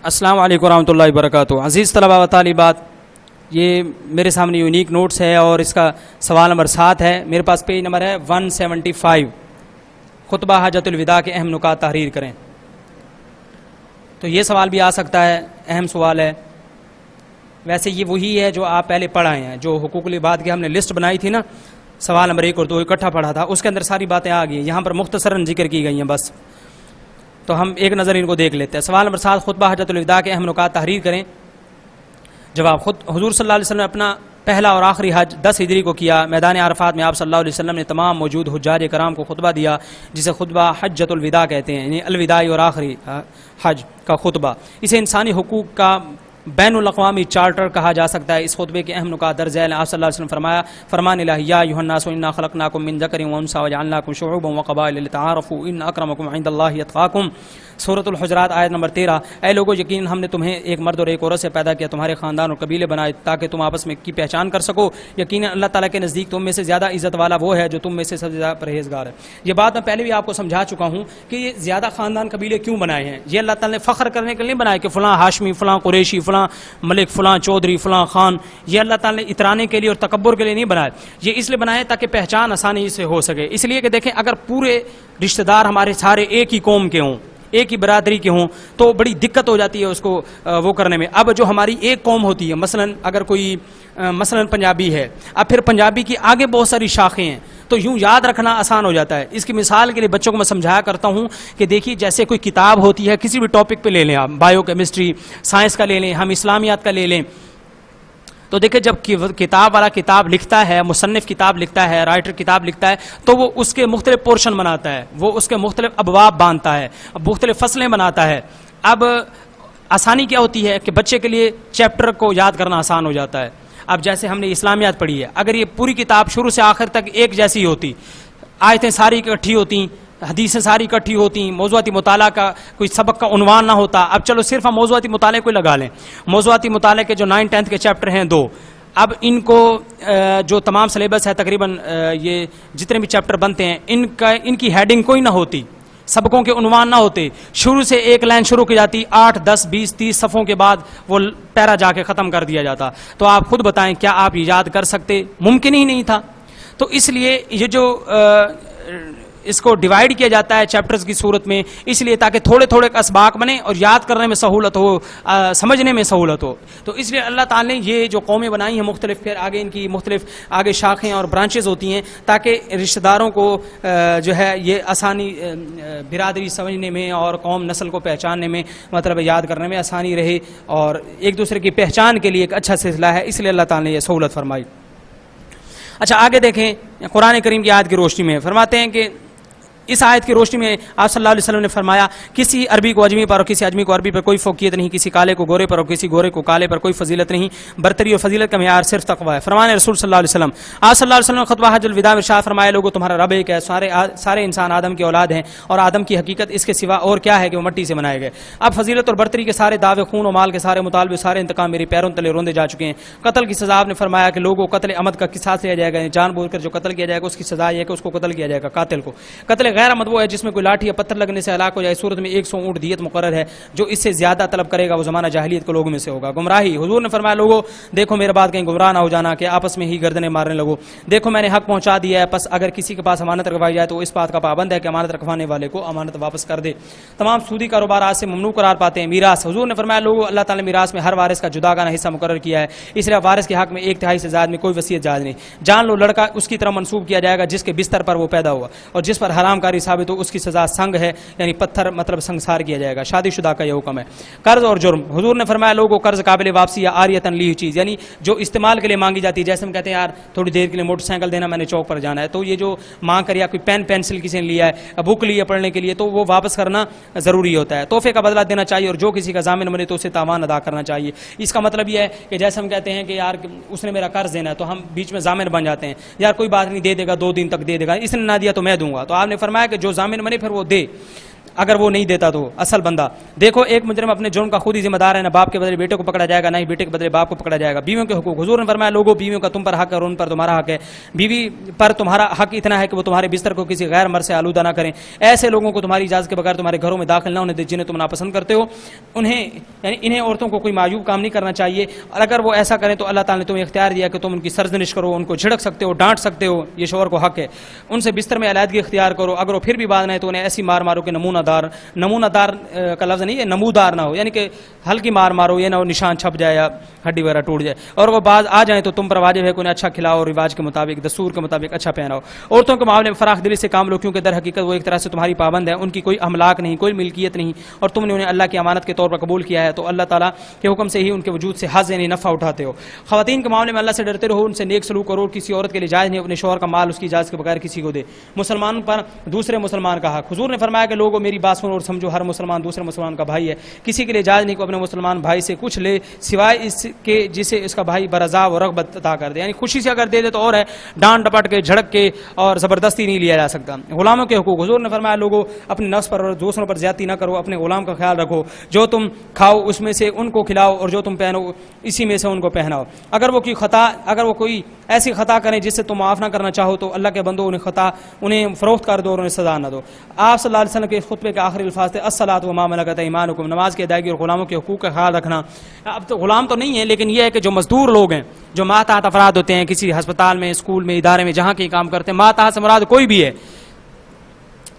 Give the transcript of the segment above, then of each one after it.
السلام علیکم ورحمۃ اللہ وبرکاتہ۔ عزیز طلباء و طالبات، یہ میرے سامنے یونیک نوٹس ہے اور اس کا سوال نمبر 7 ہے۔ میرے پاس پیج نمبر ہے 175۔ خطبہ حاجت الوداع کے اہم نکات تحریر کریں۔ تو یہ سوال بھی آ سکتا ہے، اہم سوال ہے۔ ویسے یہ وہی ہے جو آپ پہلے پڑھ آئے ہیں، جو حقوق العباد کی ہم نے لسٹ بنائی تھی نا، سوال نمبر 1 اور 2 اکٹھا پڑھا تھا، اس کے اندر ساری باتیں آ گئی، یہاں پر مختصراً ذکر کی گئی ہیں بس۔ تو ہم ایک نظر ان کو دیکھ لیتے ہیں۔ سوال نمبر 7، خطبہ حاجت الوداع کے اہم نکات تحریر کریں۔ جواب، خود حضور صلی اللہ علیہ وسلم نے اپنا پہلا اور آخری حج 10 ہجری کو کیا۔ میدان عرفات میں آپ صلی اللہ علیہ وسلم نے تمام موجود حجاج کرام کو خطبہ دیا، جسے خطبہ حجت الوداع کہتے ہیں، یعنی الوداعی اور آخری حج کا خطبہ۔ اسے انسانی حقوق کا بین الاقوامی چارٹر کہا جا سکتا ہے۔ اس خطبے کے اہم نکات درج ذیل ہیں۔ آپ صلی اللہ علیہ وسلم فرمایا، فرمان الہی یا ایھا الناس انا خلقناکم من ذکر و انثی وجعلناکم شعوبا وقبائل لتعارفوا ان اکرمکم عند اللہ اتقاکم۔ سورۃ الحجرات آیت نمبر 13۔ اے لوگو، یقیناً ہم نے تمہیں ایک مرد اور ایک عورت سے پیدا کیا، تمہارے خاندان اور قبیلے بنائے تاکہ تم آپس میں کی پہچان کر سکو۔ یقیناً اللہ تعالیٰ کے نزدیک تم میں سے زیادہ عزت والا وہ ہے جو تم میں سے سب سے زیادہ پرہیزگار ہے۔ یہ بات میں پہلے بھی آپ کو سمجھا چکا ہوں کہ یہ زیادہ خاندان قبیلے کیوں بنائے ہیں۔ یہ اللہ تعالیٰ نے فخر کرنے کے لیے نہیں بنائے کہ فلاں ہاشمی، فلاں قریشی، فلاں ملک، فلاں چودھری، فلاں خان۔ یہ اللہ تعالیٰ نے اترانے کے لیے اور تکبر کے لیے نہیں بنائے، یہ اس لیے بنائے تاکہ پہچان آسانی سے ہو سکے۔ اس لیے کہ دیکھیں، اگر پورے رشتہ دار ہمارے سارے ایک ہی قوم کے ہوں، ایک ہی برادری کے ہوں، تو بڑی دقت ہو جاتی ہے اس کو وہ کرنے میں۔ اب جو ہماری ایک قوم ہوتی ہے، مثلاً اگر کوئی مثلاً پنجابی ہے، اب پھر پنجابی کی آگے بہت ساری شاخیں ہیں، تو یوں یاد رکھنا آسان ہو جاتا ہے۔ اس کی مثال کے لیے بچوں کو میں سمجھایا کرتا ہوں کہ دیکھیے، جیسے کوئی کتاب ہوتی ہے، کسی بھی ٹاپک پہ لے لیں آپ، بایو کیمسٹری، سائنس کا لے لیں، ہم اسلامیات کا لے لیں، تو دیکھیں جب کتاب والا کتاب لکھتا ہے، مصنف کتاب لکھتا ہے، رائٹر کتاب لکھتا ہے، تو وہ اس کے مختلف پورشن بناتا ہے، وہ اس کے مختلف ابواب باندھتا ہے، مختلف فصلیں بناتا ہے۔ اب آسانی کیا ہوتی ہے کہ بچے کے لیے چیپٹر کو یاد کرنا آسان ہو جاتا ہے۔ اب جیسے ہم نے اسلامیات پڑھی ہے، اگر یہ پوری کتاب شروع سے آخر تک ایک جیسی ہوتی، آیتیں ساری اکٹھی ہوتی، حدیثیں ساری اکٹھی ہوتی، موضوعاتی مطالعہ کا کوئی سبق کا عنوان نہ ہوتا۔ اب چلو صرف ہم موضوعاتی مطالعے کو لگا لیں، موضوعاتی مطالعے کے جو 9 10 کے چیپٹر ہیں 2، اب ان کو جو تمام سلیبس ہے، تقریباً یہ جتنے بھی چیپٹر بنتے ہیں، ان کی ہیڈنگ کوئی نہ ہوتی، سبقوں کے عنوان نہ ہوتے، شروع سے ایک لائن شروع کی جاتی، 8 10 20 30 صفحوں کے بعد وہ پیرا جا کے ختم کر دیا جاتا۔ تو آپ خود بتائیں، کیا آپ یہ یاد کر سکتے؟ ممکن ہی نہیں تھا۔ تو اس لیے یہ جو اس کو ڈیوائیڈ کیا جاتا ہے چیپٹرز کی صورت میں، اس لیے تاکہ تھوڑے تھوڑے اسباق بنے اور یاد کرنے میں سہولت ہو، سمجھنے میں سہولت ہو۔ تو اس لیے اللہ تعالیٰ نے یہ جو قومیں بنائی ہیں مختلف، پھر آگے ان کی مختلف آگے شاخیں اور برانچز ہوتی ہیں، تاکہ رشتہ داروں کو جو ہے یہ آسانی برادری سمجھنے میں اور قوم نسل کو پہچاننے میں، مطلب یاد کرنے میں آسانی رہے، اور ایک دوسرے کی پہچان کے لیے ایک اچھا سلسلہ ہے، اس لیے اللہ تعالیٰ نے یہ سہولت فرمائی۔ اچھا، آگے دیکھیں، قرآن کریم کی آیت کی روشنی میں فرماتے ہیں کہ اس آیت کی روشنی میں آپ صلی اللہ علیہ وسلم نے فرمایا، کسی عربی کو اجمی پر اور کسی اجمی کو عربی پر کوئی فوقیت نہیں، کسی کالے کو گورے پر اور کسی گورے کو کالے پر کوئی فضیلت نہیں، برتری اور فضیلت کا معیار صرف تقویٰ ہے۔ فرمان رسول صلی اللہ علیہ وسلم، آپ صلی اللہ علیہ وسلم نے خطبہ حج الوداع میں ارشاد فرمایا، لوگوں تمہارا رب ایک ہے، سارے انسان آدم کی اولاد ہیں، اور آدم کی حقیقت اس کے سوا اور کیا ہے کہ وہ مٹی سے بنائے گئے۔ اب فضیلت اور برتری کے سارے دعوے، خون و مال کے سارے مطالبے، سارے انتقام میرے پیروں تلے روندے جا چکے ہیں۔ قتل کی سزا آپ نے فرمایا کہ لوگوں قتل عمد کا قصاص لیا جائے گا، جان بوجھ کر جو قتل کیا جائے گا اس کی سزا یہ ہے کہ اس کو قتل کیا جائے گا، قاتل کو۔ قتل غیر عمد وہ ہے جس میں کوئی لاٹھی یا پتھر لگنے سے ہلاک ہو جائے، صورت میں 100 اونٹ دیت مقرر ہے، جو اس سے زیادہ طلب کرے گا وہ زمانہ جاہلیت کے لوگوں میں سے ہوگا۔ گمراہی، حضور نے فرمایا، لوگوں دیکھو میرے بات کہیں گمراہ نہ ہو جانا کہ آپس میں ہی گردنیں مارنے لگو، دیکھو میں نے حق پہنچا دیا ہے، پس اگر کسی کے پاس امانت رکھوائی جائے تو اس بات کا پابند ہے کہ امانت رکھوانے والے کو امانت واپس کر دے۔ تمام سودی کاروبار آج سے ممنوع قرار پاتے ہیں۔ میراث، حضور نے فرمایا، لوگوں اللہ تعالی نے میراث میں ہر وارث کا جداگانہ حصہ مقرر کیا ہے، اس لیے وارث کے حق میں 1/3 سے زائد میں کوئی وصیت جائز نہیں۔ جان لو، لڑکا اس کی طرح منسوب کیا جائے گا جس کے بستر پر وہ پیدا ہوا، اور جس پر حرام کاری ثابت ہو اس کی سزا سنگ ہے، یعنی پتھر مطلب سنگسار کیا جائے گا۔ شادی شدہ کا یہ حکم ہے۔ قرض اور جرم، حضور نے فرمایا، لوگوں قرض قابل واپسی یا عاریتاً لی ہوئی چیز، یعنی جو استعمال کے لیے مانگی جاتی ہے، جیسے ہم کہتے ہیں یار تھوڑی دیر کے لیے موٹر سائیکل دینا، میں نے چوک پر جانا ہے، تو یہ جو مانگ کر یا کوئی پین پینسل کسی نے لیا ہے، بک لی ہے پڑھنے کے لیے، تو وہ واپس کرنا ضروری ہوتا ہے۔ تحفے کا بدلہ دینا چاہیے، اور جو کسی کا ضامن بنے تو اسے تاوان ادا کرنا چاہیے۔ اس کا مطلب یہ ہے کہ جیسے ہم کہتے ہیں کہ یار اس نے میرا قرض دینا ہے، تو ہم بیچ میں ضامن بن جاتے ہیں، یار کوئی بات نہیں، دے دے گا 2 دن تک دے دے گا، اس نے نہ دیا تو میں دوں گا، تو آپ نے فرمایا کہ جو ضامن بنے پھر وہ دے۔ اگر وہ نہیں دیتا تو اصل بندہ. دیکھو ایک مجرم اپنے جرم کا خود ہی ذمہ دار ہے, نہ باپ کے بدلے بیٹے کو پکڑا جائے گا, نہ ہی بیٹے کے بدلے باپ کو پکڑا جائے گا. بیویوں کے حقوق, حضور نے فرمایا لوگوں بیویوں کا تم پر حق ہے اور ان پر تمہارا حق ہے. بیوی پر تمہارا حق اتنا ہے کہ وہ تمہارے بستر کو کسی غیر مرد سے آلودہ نہ کریں. ایسے لوگوں کو تمہاری اجازت کے بغیر تمہارے گھروں میں داخل نہ ہونے دیں جنہیں تم ناپسند کرتے ہو. انہیں یعنی انہیں عورتوں کو کوئی معیوب کام نہیں کرنا چاہیے, اور اگر وہ ایسا کریں تو اللہ تعالیٰ نے تمہیں اختیار دیا کہ تم ان کی سرزنش کرو, ان کو جھڑک سکتے ہو, ڈانٹ سکتے ہو, یہ شوہر کو حق ہے. ان سے بستر میں علیحدگی اختیار کرو. اگر وہ پھر بھی بات نہ ہے تو انہیں ایسی مار مارو کہ نمونہ دار کا لفظ نہیں ہے, نمودار نہ ہو, یعنی کہ ہلکی مار مارو, یہ نہ ہو نشان چھپ جائے یا ہڈی وغیرہ ٹوٹ جائے. اور وہ باز آ جائیں تو تم پر واجب ہے کہ انہیں اچھا کھلاؤ, رواج کے مطابق, دستور کے مطابق اچھا پہناؤ. عورتوں کے معاملے میں فراخ دلی سے کام لو, کیونکہ در حقیقت وہ ایک طرح سے تمہاری پابند ہے. ان کی کوئی املاک نہیں, کوئی ملکیت نہیں, اور تم نے انہیں اللہ کی امانت کے طور پر قبول کیا ہے, تو اللہ تعالیٰ کے حکم سے ہی ان کے وجود سے حظ یعنی نفع اٹھاتے ہو. خواتین کے معاملے میں اللہ سے ڈرتے رہو, ان سے نیک سلوک کرو. کسی عورت کے لیے جائز نہیں اپنے شوہر کا مال اس کی اجازت کے بغیر کسی کو دے. مسلمان پر دوسرے مسلمان کا حق, حضور نے فرمایا کہ لوگوں میری بات سنو اور سمجھو, ہر مسلمان دوسرے مسلمان کا بھائی ہے. کسی کے لیے جائز نہیں کہ اپنے مسلمان بھائی سے کچھ لے سوائے اس کے جسے اس کا بھائی برضا و رغبت عطا کر دے, یعنی خوشی سے اگر دے دے تو اور ہے, ڈانٹ ڈپٹ کے جھڑک کے اور زبردستی نہیں لیا جا سکتا. غلاموں کے حقوق, حضور نے فرمایا لوگوں اپنے نفس پر اور دوسروں پر زیادتی نہ کرو, اپنے غلام کا خیال رکھو, جو تم کھاؤ اس میں سے ان کو کھلاؤ اور جو تم پہنو اسی میں سے ان کو پہناؤ. اگر وہ کوئی ایسی خطا کریں جس سے تم معاف نہ کرنا چاہو تو اللہ کے بندو انہیں فروخت کر دو اور انہیں سزا نہ دو. آپ صلی اللہ علیہ وسلم کے خطبے کے آخری الفاظ تھے الصلاۃ وما ملکت ایمانکم, نماز کی ادائیگی اور غلاموں کے حقوق کا خیال رکھنا. اب تو غلام تو نہیں ہے, لیکن یہ ہے کہ جو مزدور لوگ ہیں, جو ماتحت افراد ہوتے ہیں کسی ہسپتال میں, اسکول میں, ادارے میں, جہاں کہیں کام کرتے ہیں, ماتحت سے مراد کوئی بھی ہے,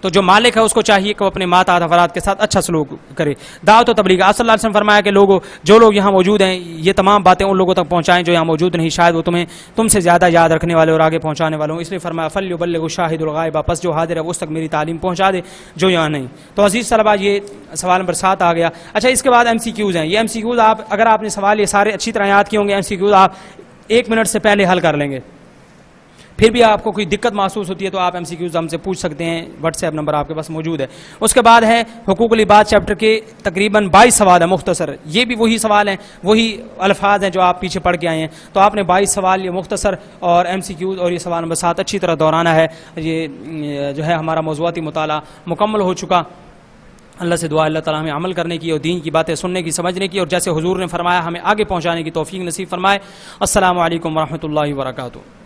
تو جو مالک ہے اس کو چاہیے کہ وہ اپنے ماتحت افراد کے ساتھ اچھا سلوک کرے. دعوت و تبلیغ, آپ صلی اللہ علیہ وسلم فرمایا کہ جو لوگ یہاں موجود ہیں یہ تمام باتیں ان لوگوں تک پہنچائیں جو یہاں موجود نہیں, شاید وہ تم سے زیادہ یاد رکھنے والے اور آگے پہنچانے والے ہوں. اس لیے فرمایا فلیبلغ الشاہد الغائب, پس جو حاضر ہے اس تک میری تعلیم پہنچا دے جو یہاں نہیں. تو عزیز طلباء یہ سوال نمبر 7 آ گیا. اچھا اس کے بعد ایم سی کیوز ہیں. یہ ایم سی کیوز اگر آپ نے سوال یہ سارے اچھی طرح یاد کیے ہوں گے, ایم سی کیوز آپ 1 منٹ سے پہلے حل کر لیں گے. پھر بھی آپ کو کوئی دقت محسوس ہوتی ہے تو آپ ایم سی کیوز ہم سے پوچھ سکتے ہیں, واٹس ایپ نمبر آپ کے پاس موجود ہے. اس کے بعد ہے حقوق العباد چیپٹر کے تقریباً 22 سوال ہیں مختصر. یہ بھی وہی سوال ہیں, وہی الفاظ ہیں جو آپ پیچھے پڑھ کے آئے ہیں. تو آپ نے 22 سوال یہ مختصر اور ایم سی کیوز اور یہ سوال نمبر 7 اچھی طرح دہرانا ہے. یہ جو ہے ہمارا موضوعاتی مطالعہ مکمل ہو چکا. اللہ سے دعا اللہ تعالیٰ ہمیں عمل کرنے کی اور دین کی باتیں سننے کی, سمجھنے کی, اور جیسے حضور نے فرمایا ہمیں آگے پہنچانے کی توفیق نصیب فرمائے. السلام علیکم ورحمۃ اللہ وبرکاتہ.